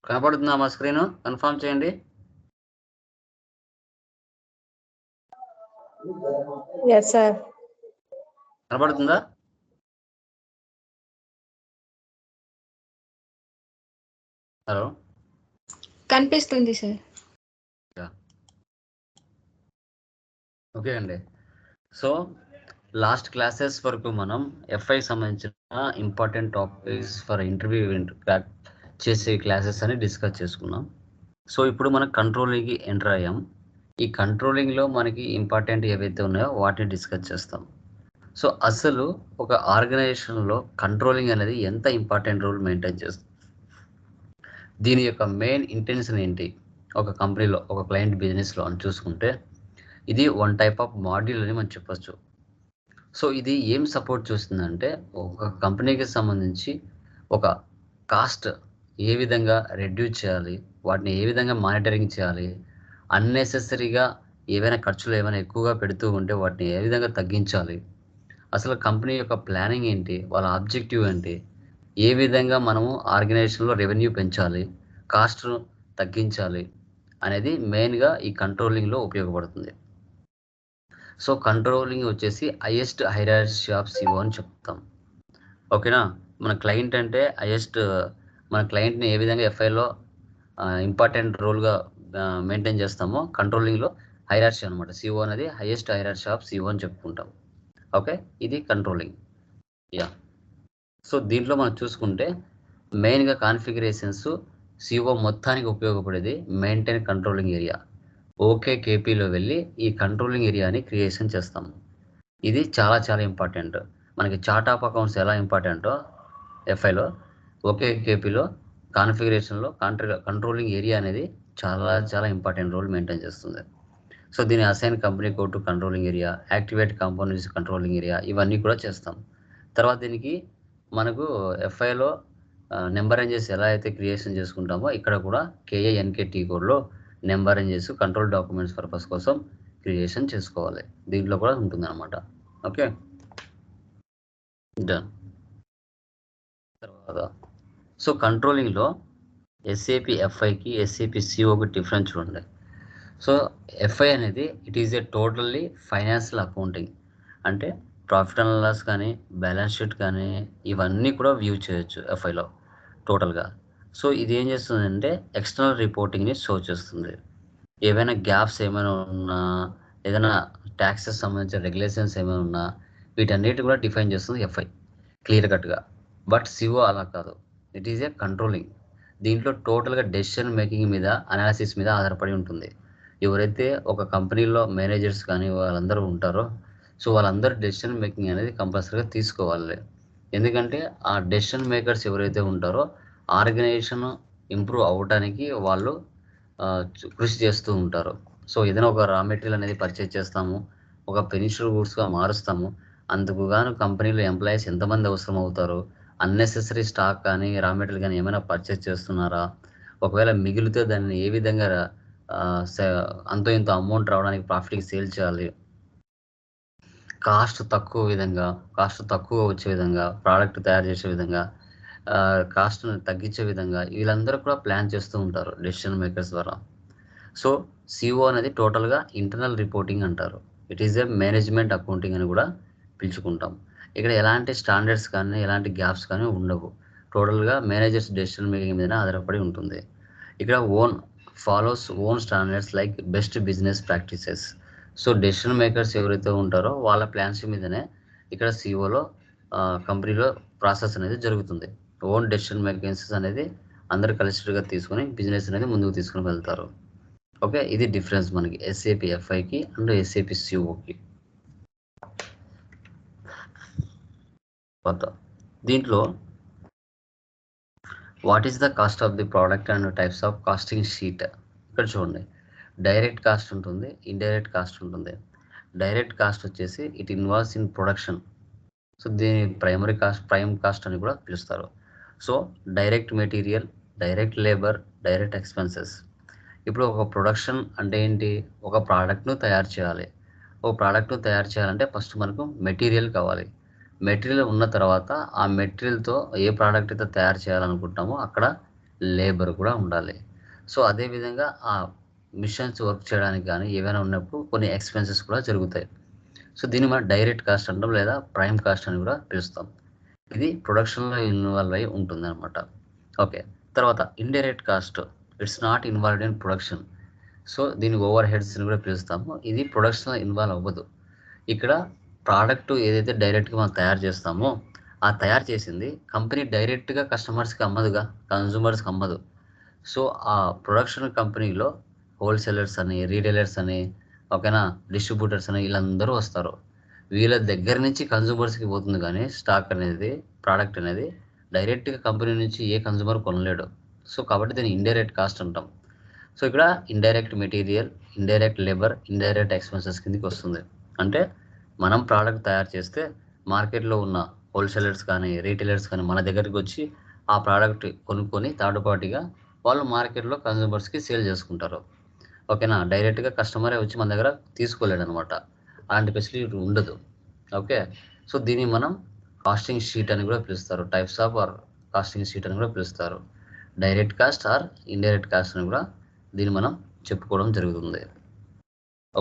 కనపడుతుందా మా screen? Confirm చేయండి. Yes, sir. కనపడుతుందా? హలో, కనిపిస్తుంది సార్. ఓకే అండి. సో లాస్ట్ క్లాసెస్ వరకు మనం ఎఫ్ఐ సంబంధించిన important topics for interview crack చేసే క్లాసెస్ అని డిస్కస్ చేసుకున్నాం. సో ఇప్పుడు మనం కంట్రోలింగ్కి ఎంటర్ అయ్యాం. ఈ కంట్రోలింగ్లో మనకి ఇంపార్టెంట్ ఏవైతే ఉన్నాయో వాటిని డిస్కస్ చేస్తాం. సో అసలు ఒక ఆర్గనైజేషన్లో కంట్రోలింగ్ అనేది ఎంత ఇంపార్టెంట్ రోల్ మెయింటైన్ చేస్తుంది, దీని యొక్క మెయిన్ ఇంటెన్షన్ ఏంటి, ఒక కంపెనీలో ఒక క్లయింట్ బిజినెస్లో అని చూసుకుంటే ఇది వన్ టైప్ ఆఫ్ మాడ్యూల్ అని మనం చెప్పచ్చు. సో ఇది ఏం సపోర్ట్ చేస్తుందంటే ఒక కంపెనీకి సంబంధించి ఒక కాస్ట్ ఏ విధంగా రెడ్యూస్ చేయాలి, వాటిని ఏ విధంగా మానిటరింగ్ చేయాలి, అన్నెసెసరీగా ఏవైనా ఖర్చులు ఏమైనా ఎక్కువగా పెడుతూ ఉంటే వాటిని ఏ విధంగా తగ్గించాలి, అసలు కంపెనీ యొక్క ప్లానింగ్ ఏంటి, వాళ్ళ ఆబ్జెక్టివ్ ఏంటి, ఏ విధంగా మనము ఆర్గనైజేషన్లో రెవెన్యూ పెంచాలి, కాస్ట్ను తగ్గించాలి అనేది మెయిన్గా ఈ కంట్రోలింగ్లో ఉపయోగపడుతుంది. సో కంట్రోలింగ్ వచ్చేసి హైయెస్ట్ హైరార్కీ ఆఫ్ సిఓ అని చెప్తాం. ఓకేనా. మన క్లయింట్ అంటే హైయెస్ట్, మన క్లయింట్ని ఏ విధంగా ఎఫ్ఐలో ఇంపార్టెంట్ రోల్గా మెయింటైన్ చేస్తామో కంట్రోలింగ్లో హైరార్కీ అనమాట. సిఓ అనేది హైయెస్ట్ హైరార్కీ ఆఫ్ సిఓ అని చెప్పుకుంటాం. ఓకే, ఇది కంట్రోలింగ్. యా. సో దీంట్లో మనం చూసుకుంటే మెయిన్గా కాన్ఫిగరేషన్స్ సిఓ మొత్తానికి ఉపయోగపడేది మెయింటైన్ కంట్రోలింగ్ ఏరియా. ఓకే కేపీలో వెళ్ళి ఈ కంట్రోలింగ్ ఏరియాని క్రియేషన్ చేస్తాము. ఇది చాలా చాలా ఇంపార్టెంట్. మనకి చార్ట్ ఆఫ్ అకౌంట్స్ ఎలా ఇంపార్టెంటో ఎఫ్ఐలో ఓకే కేపీలో కాన్ఫిగరేషన్లో కంట్రోలింగ్ ఏరియా అనేది చాలా చాలా ఇంపార్టెంట్ రోల్ మెయింటైన్ చేస్తుంది. సో దీని assign company code to controlling area, activate components controlling area, ఇవన్నీ కూడా చేస్తాం. తర్వాత దీనికి మనకు ఎఫ్ఐలో నెంబర్ రేంజెస్ ఎలా అయితే క్రియేషన్ చేసుకుంటామో ఇక్కడ కూడా కేఏఎన్కేటీ కోడ్లో number ranges control documents purpose కోసం క్రియేషన్ చేసుకోవాలి. దీంట్లో కూడా ఉంటుంది అనమాట. Okay, done. తర్వాత సో కంట్రోలింగ్లో ఎస్ఏపి ఎఫ్ఐకి ఎస్ఏపి సిఓకి డిఫరెన్స్ చూడండి. సో ఎఫ్ఐ అనేది it is a totally financial accounting, అంటే ప్రాఫిట్ అండ్ లాస్ కానీ బ్యాలెన్స్ షీట్ కానీ ఇవన్నీ కూడా వ్యూ చేయొచ్చు ఎఫ్ఐలో టోటల్గా. సో ఇది ఏం చేస్తుందంటే ఎక్స్టర్నల్ రిపోర్టింగ్ని షో చేస్తుంది. ఏవైనా గ్యాప్స్ ఏమైనా ఉన్నా, ఏదైనా ట్యాక్సెస్ సంబంధించిన రెగ్యులేషన్స్ ఏమైనా ఉన్నా వీటన్నిటి కూడా డిఫైన్ చేస్తుంది ఎఫ్ఐ క్లియర్ కట్గా. బట్ సిఓ అలా కాదు, ఇట్ ఈజ్ ఏ కంట్రోలింగ్. దీంట్లో టోటల్గా డెసిషన్ మేకింగ్ మీద, అనాలిసిస్ మీద ఆధారపడి ఉంటుంది. ఎవరైతే ఒక కంపెనీలో మేనేజర్స్ కానీ వాళ్ళందరూ ఉంటారో సో వాళ్ళందరూ డెసిషన్ మేకింగ్ అనేది కంపల్సరీగా తీసుకోవాలి. ఎందుకంటే ఆ డెసిషన్ మేకర్స్ ఎవరైతే ఉంటారో ఆర్గనైజేషన్ ఇంప్రూవ్ అవ్వడానికి వాళ్ళు కృషి చేస్తూ ఉంటారు. సో ఏదైనా ఒక రా మెటీరియల్ అనేది పర్చేజ్ చేస్తాము, ఒక పెరిషబుల్ గూడ్స్గా మారుస్తాము, అందుకు గాను కంపెనీలో ఎంప్లాయీస్ ఎంతమంది అవసరం అవుతారు, అన్నెసెసరీ స్టాక్ కానీ రా మెటీరియల్ కానీ ఏమైనా పర్చేజ్ చేస్తున్నారా, ఒకవేళ మిగిలితే దాన్ని ఏ విధంగా అంతో ఇంత అమౌంట్ రావడానికి ప్రాఫిట్కి సేల్ చేయాలి, కాస్ట్ తక్కువ వచ్చే విధంగా ప్రోడక్ట్ తయారు చేసే విధంగా, కాస్ట్ను తగ్గించే విధంగా వీళ్ళందరూ కూడా ప్లాన్ చేస్తూ ఉంటారు డెసిషన్ మేకర్స్ ద్వారా. సో సిఓ అనేది టోటల్గా ఇంటర్నల్ రిపోర్టింగ్ అంటారు. It is a management accounting అని కూడా పిలుచుకుంటాం. ఇక్కడ ఎలాంటి స్టాండర్డ్స్ కానీ ఎలాంటి గ్యాప్స్ కానీ ఉండవు. టోటల్గా మేనేజర్స్ డెసిషన్ మేకింగ్ మీద ఆధారపడి ఉంటుంది. ఇక్కడ follows own standards like best business practices. So decision makers ఎవరైతే ఉంటారో వాళ్ళ ప్లాన్స్ మీదనే ఇక్కడ సిఓలో కంపెనీలో ప్రాసెస్ అనేది జరుగుతుంది. ఓన్ డెసిషన్ మేకింగ్స్ అనేది అందరు కలిసిగా తీసుకొని బిజినెస్ అనేది ముందుకు తీసుకుని వెళ్తారు. ఓకే, ఇది డిఫరెన్స్ మనకి ఎస్ఏపి ఎఫ్ఐకి అండ్ ఎస్ఏపి సిఓకి. దీంట్లో what is the cost of the product and types of costing sheet. ఇక్కడ చూడండి, డైరెక్ట్ కాస్ట్ ఉంటుంది, ఇండైరెక్ట్ కాస్ట్ ఉంటుంది. డైరెక్ట్ కాస్ట్ వచ్చేసి it involves in production. So దీని ప్రైమ్ కాస్ట్ అని కూడా పిలుస్తారు. So direct material, direct labour, direct expenses. ఇప్పుడు ఒక ప్రొడక్షన్ అంటే ఏంటి, ఒక ప్రోడక్ట్ను తయారు చేయాలి. ఒక ప్రోడక్ట్ను తయారు చేయాలంటే ఫస్ట్ మనకు మెటీరియల్ కావాలి. మెటీరియల్ ఉన్న తర్వాత ఆ మెటీరియల్తో ఏ ప్రోడక్ట్ అయితే తయారు చేయాలనుకుంటామో అక్కడ లేబర్ కూడా ఉండాలి. సో అదేవిధంగా ఆ మిషన్స్ వర్క్ చేయడానికి కానీ ఏవైనా ఉన్నప్పుడు కొన్ని ఎక్స్పెన్సెస్ కూడా జరుగుతాయి. సో దీన్ని మనం డైరెక్ట్ కాస్ట్ అంటాం, లేదా ప్రైమ్ కాస్ట్ అని కూడా పిలుస్తాం. ఇది ప్రొడక్షన్లో ఇన్వాల్వ్ అయి ఉంటుంది అనమాట. ఓకే, తర్వాత indirect cost, it's not involved in production. So దీన్ని ఓవర్ హెడ్స్ అని కూడా పిలుస్తాము. ఇది ప్రొడక్షన్లో ఇన్వాల్వ్ అవ్వదు. ఇక్కడ ప్రోడక్ట్ ఏదైతే డైరెక్ట్గా మనం తయారు చేస్తామో ఆ తయారు చేసింది కంపెనీ డైరెక్ట్గా కస్టమర్స్కి అమ్మదుగా, కన్జ్యూమర్స్కి అమ్మదు. సో ఆ ప్రొడక్షన్ కంపెనీలో హోల్సేలర్స్ అని, రీటైలర్స్ అని, ఓకేనా, డిస్ట్రిబ్యూటర్స్ అని వీళ్ళందరూ వస్తారు. వీళ్ళ దగ్గర నుంచి కన్జ్యూమర్స్కి పోతుంది, కానీ స్టాక్ అనేది, ప్రోడక్ట్ అనేది డైరెక్ట్గా కంపెనీ నుంచి ఏ కన్జ్యూమర్ కొనలేడు. సో కాబట్టి దీన్ని ఇండైరెక్ట్ కాస్ట్ అంటాం. సో ఇక్కడ indirect material, indirect labour, indirect expenses కిందకి వస్తుంది. అంటే మనం ప్రోడక్ట్ తయారు చేస్తే మార్కెట్లో ఉన్న హోల్సేలర్స్ కానీ, రీటైలర్స్ కానీ మన దగ్గరికి వచ్చి ఆ ప్రోడక్ట్ కొనుక్కొని థర్డ్ పార్టీగా వాళ్ళు మార్కెట్లో కన్జ్యూమర్స్కి సేల్ చేసుకుంటారు. ఓకేనా, డైరెక్ట్గా కస్టమరే వచ్చి మన దగ్గర తీసుకోలేడు అనమాట. అలాంటి ఫెసిలిటీ ఉండదు. ఓకే, సో దీన్ని మనం కాస్టింగ్ షీట్ అని కూడా పిలుస్తారు. Types of or costing sheet అని కూడా పిలుస్తారు. Direct cost or indirect cost అని కూడా దీన్ని మనం చెప్పుకోవడం జరుగుతుంది.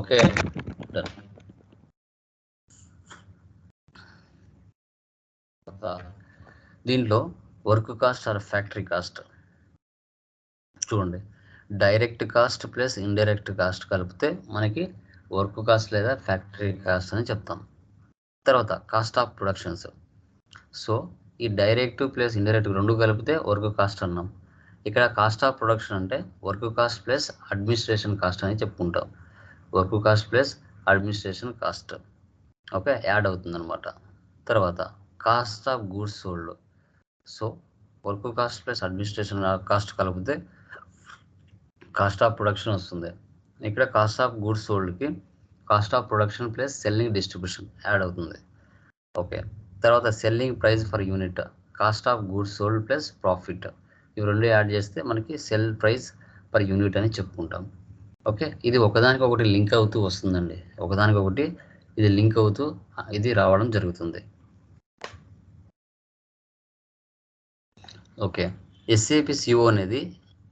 Okay, done. దీంట్లో work cost or factory cost చూడండి. Direct cost plus indirect cost కలిపితే మనకి వర్క్ కాస్ట్ లేదా ఫ్యాక్టరీ కాస్ట్ అని చెప్తాం. తర్వాత కాస్ట్ ఆఫ్ ప్రొడక్షన్స్. సో ఈ డైరెక్ట్ ప్లస్ ఇండైరెక్ట్ రెండు కలిపితే వర్క్ కాస్ట్ అన్నాం. ఇక్కడ కాస్ట్ ఆఫ్ ప్రొడక్షన్ అంటే work cost plus administration cost అని చెప్పుకుంటాం. Work cost plus administration cost, okay, add అవుతుంది అనమాట. తర్వాత cost of goods sold. So work cost plus administration cost కలిపితే కాస్ట్ ఆఫ్ ప్రొడక్షన్ వస్తుంది. ఇక్కడ కాస్ట్ ఆఫ్ గూడ్స్ సోల్డ్కి cost of production plus selling distribution add అవుతుంది. ఓకే, తర్వాత selling price for unit, cost of goods sold plus profit, ఇవి రెండు add చేస్తే మనకి సెల్ ప్రైస్ పర్ యూనిట్ అని చెప్పుకుంటాం. ఓకే, ఇది ఒకదానికొకటి లింక్ అవుతూ వస్తుందండి. ఒకదానికొకటి ఇది లింక్ అవుతూ ఇది రావడం జరుగుతుంది. ఓకే, ఎస్ఏపి సిఓ అనేది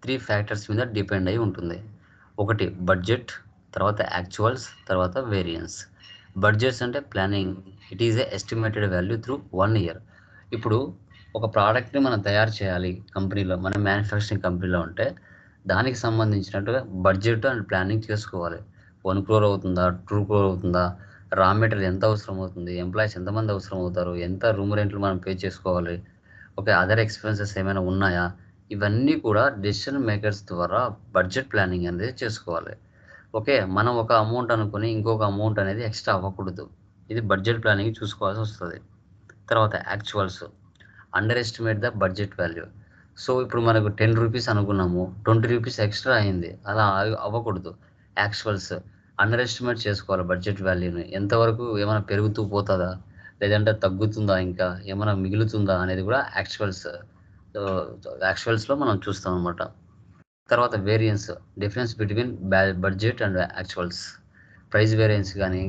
3 ఫ్యాక్టర్స్ మీద డిపెండ్ అయి ఉంటుంది. ఒకటి బడ్జెట్, తర్వాత యాక్చువల్స్, తర్వాత వేరియన్స్. బడ్జెట్స్ అంటే planning, it is a estimated value through 1 year. ఇప్పుడు ఒక ప్రోడక్ట్ని మనం తయారు చేయాలి కంపెనీలో, మన మ్యానుఫ్యాక్చరింగ్ కంపెనీలో ఉంటే దానికి సంబంధించినట్టుగా బడ్జెట్ అండ్ ప్లానింగ్ చేసుకోవాలి. 1 crore అవుతుందా, 2 crore అవుతుందా, రా మెటీరియల్ ఎంత అవసరం అవుతుంది, ఎంప్లాయీస్ ఎంతమంది అవసరం అవుతారు, ఎంత రూమ్ రెంట్లు మనం పే చేసుకోవాలి, ఓకే, అదర్ ఎక్స్పెన్సెస్ ఏమైనా ఉన్నాయా, ఇవన్నీ కూడా డెసిషన్ మేకర్స్ ద్వారా బడ్జెట్ ప్లానింగ్ అనేది చేసుకోవాలి. ఓకే, మనం ఒక అమౌంట్ అనుకుని ఇంకొక అమౌంట్ అనేది ఎక్స్ట్రా అవ్వకూడదు. ఇది బడ్జెట్ ప్లానింగ్ చూసుకోవాల్సి వస్తుంది. తర్వాత actuals, under estimate the budget value. So ఇప్పుడు మనకు 10 రూపీస్ అనుకున్నాము, 20 రూపీస్ ఎక్స్ట్రా అయింది, అలా అవ్వకూడదు. యాక్చువల్స్ అండర్ ఎస్టిమేట్ చేసుకోవాలి బడ్జెట్ వాల్యూని, ఎంతవరకు ఏమైనా పెరుగుతూ పోతుందా, లేదంటే తగ్గుతుందా, ఇంకా ఏమైనా మిగులుతుందా అనేది కూడా యాక్చువల్స్లో మనం చూస్తాం అనమాట. తర్వాత variance, difference between budget and actuals, price variance కానీ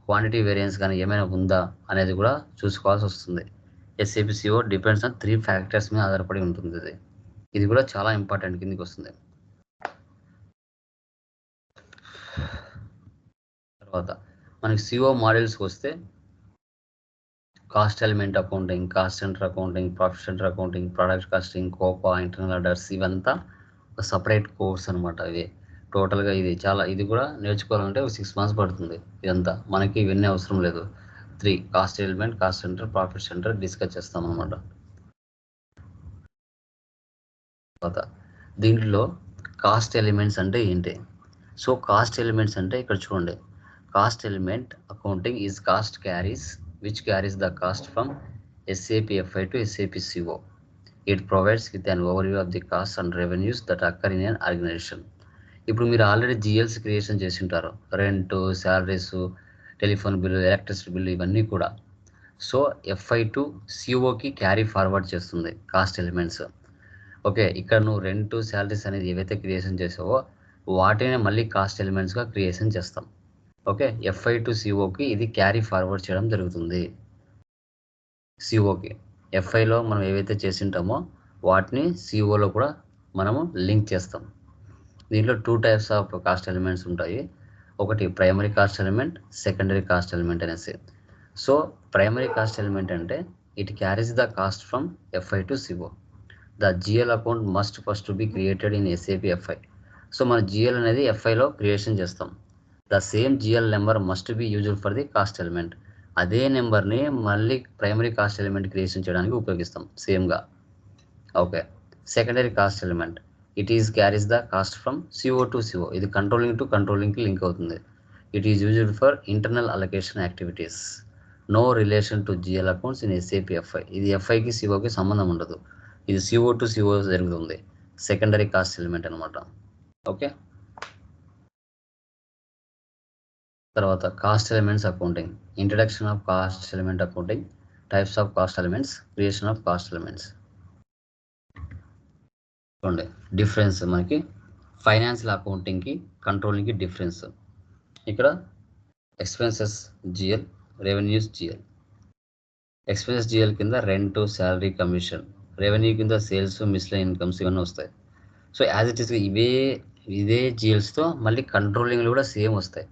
క్వాంటిటీ వేరియన్స్ కానీ ఏమైనా ఉందా అనేది కూడా చూసుకోవాల్సి వస్తుంది. ఎస్ఏపిసిఓ డిపెండ్స్ ఆన్ 3 ఫ్యాక్టర్స్ మీద ఆధారపడి ఉంటుంది. ఇది కూడా చాలా ఇంపార్టెంట్ కిందకి వస్తుంది. తర్వాత మనకి సిఓ మోడల్స్కి వస్తే cost element accounting, cost centre accounting, profit centre accounting, product costing, COPA, internal orders, ఇవంతా ఒక సపరేట్ కోర్స్ అనమాట. ఇవి టోటల్గా ఇది కూడా నేర్చుకోవాలంటే ఒక 6 months పడుతుంది. ఇదంతా మనకి ఇవన్నీ అవసరం లేదు. 3 cost element, cost centre, profit centre discuss చేస్తాం అనమాట. తర్వాత దీంట్లో కాస్ట్ ఎలిమెంట్స్ అంటే ఏంటి? సో కాస్ట్ ఎలిమెంట్స్ అంటే ఇక్కడ చూడండి, cost element accounting is cost carries which carries the cost from SAP-FI to SAP-CO. It provides with an overview of the costs and revenues that occur in an organization. ఇప్పుడు మీరు already GLs creation చేసి ఉంటారు, rent, salaries, telephone bill, electricity bill, ఇవన్నీ కూడా. So FI to COకి carry forward చేస్తుంది cost elements. Okay, ఇక్కడ నువ్వు రెంట్, శాలరీస్ అనేది ఏవైతే క్రియేషన్ చేసావో వాటిని మళ్ళీ కాస్ట్ ఎలిమెంట్స్గా క్రియేషన్ చేస్తాం. ఓకే, FI టు COకి ఇది క్యారీ ఫార్వర్డ్ చేయడం జరుగుతుంది. COకి FIలో మనం ఏవైతే చేసింటామో వాటిని సిఓలో కూడా మనము లింక్ చేస్తాం. దీంట్లో 2 టైప్స్ ఆఫ్ కాస్ట్ ఎలిమెంట్స్ ఉంటాయి. ఒకటి primary cost element, secondary cost element అనేసి. సో ప్రైమరీ కాస్ట్ ఎలిమెంట్ అంటే it carries the cost from FI to CO. The GL account must first to be created in SAP FI. So మన GL అనేది ఎఫ్ఐలో creation చేస్తాం. The same GL number must be used for the cost element. అదే నెంబర్ని మళ్ళీ primary cost element creation చేయడానికి ఉపయోగిస్తాం సేమ్గా. Okay. Secondary cost element it is carries the cost from CO to CO. ఇది కంట్రోలింగ్ టు కంట్రోలింగ్కి link అవుతుంది. It is used for internal allocation activities. No relation to GL accounts in SAP FI. ఇది ఎఫ్ఐకి సిఓకి సంబంధం ఉండదు. ఇది CO to CO జరుగుతుంది. సెకండరీ కాస్ట్ ఎలిమెంట్ అనమాట. ఓకే. తర్వాత cost elements accounting. Introduction of cost element accounting, types of cost elements, creation of cost elements. చూడండి డిఫరెన్స్ మనకి ఫైనాన్షియల్ అకౌంటింగ్కి కంట్రోలింగ్కి డిఫరెన్స్. ఇక్కడ expenses GL, revenues GL. Expenses GL కింద rent, salary, commission. Revenue కింద sales, మిస్లెన్ incomes ఇవన్నీ వస్తాయి. So as it is ఇదే జిఎల్స్తో మళ్ళీ కంట్రోలింగ్లు కూడా సేమ్ వస్తాయి.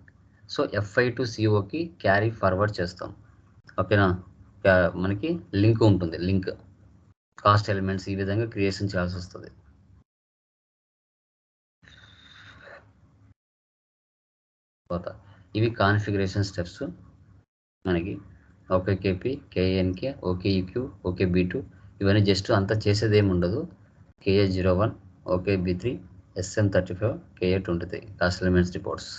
సో ఎఫ్ఐ టు సిఓకి క్యారీ ఫార్వర్డ్ చేస్తాం. ఓకేనా. మనకి లింక్ ఉంటుంది. లింక్ కాస్ట్ ఎలిమెంట్స్ ఈ విధంగా క్రియేషన్ చేయాల్సి వస్తుంది. తర్వాత ఇవి కాన్ఫిగరేషన్ స్టెప్స్ మనకి. Okay KP, KNK, okay EQ, okay B two ఇవన్నీ జస్ట్ అంతా చేసేది ఏమి ఉండదు. KA01, ఓకే బీ3, SM35, KA23 cost elements reports.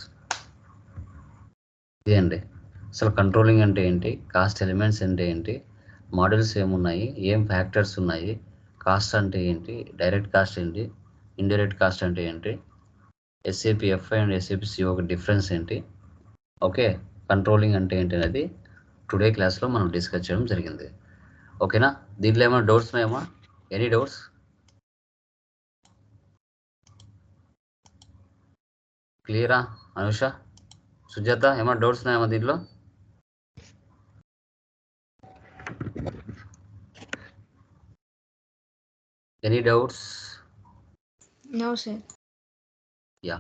ఇదే అండి అసలు కంట్రోలింగ్ అంటే ఏంటి, కాస్ట్ ఎలిమెంట్స్ అంటే ఏంటి, మోడల్స్ ఏమున్నాయి, ఏం ఫ్యాక్టర్స్ ఉన్నాయి, కాస్ట్ అంటే ఏంటి, డైరెక్ట్ కాస్ట్ ఏంటి, ఇండైరెక్ట్ కాస్ట్ అంటే ఏంటి, SAP FI and SAP CO difference ఏంటి, ఓకే కంట్రోలింగ్ అంటే ఏంటి అనేది టుడే క్లాస్లో మనం డిస్కస్ చేయడం జరిగింది. ఓకేనా. దీంట్లో ఏమైనా డౌట్స్ ఉన్నాయమ్మా? Any doubts? క్లియరా? అనుష, సుజాత ఏమైనా డౌట్స్ ఉన్నాయమ్మా దీంట్లో? Any doubts? No, sir. Yeah.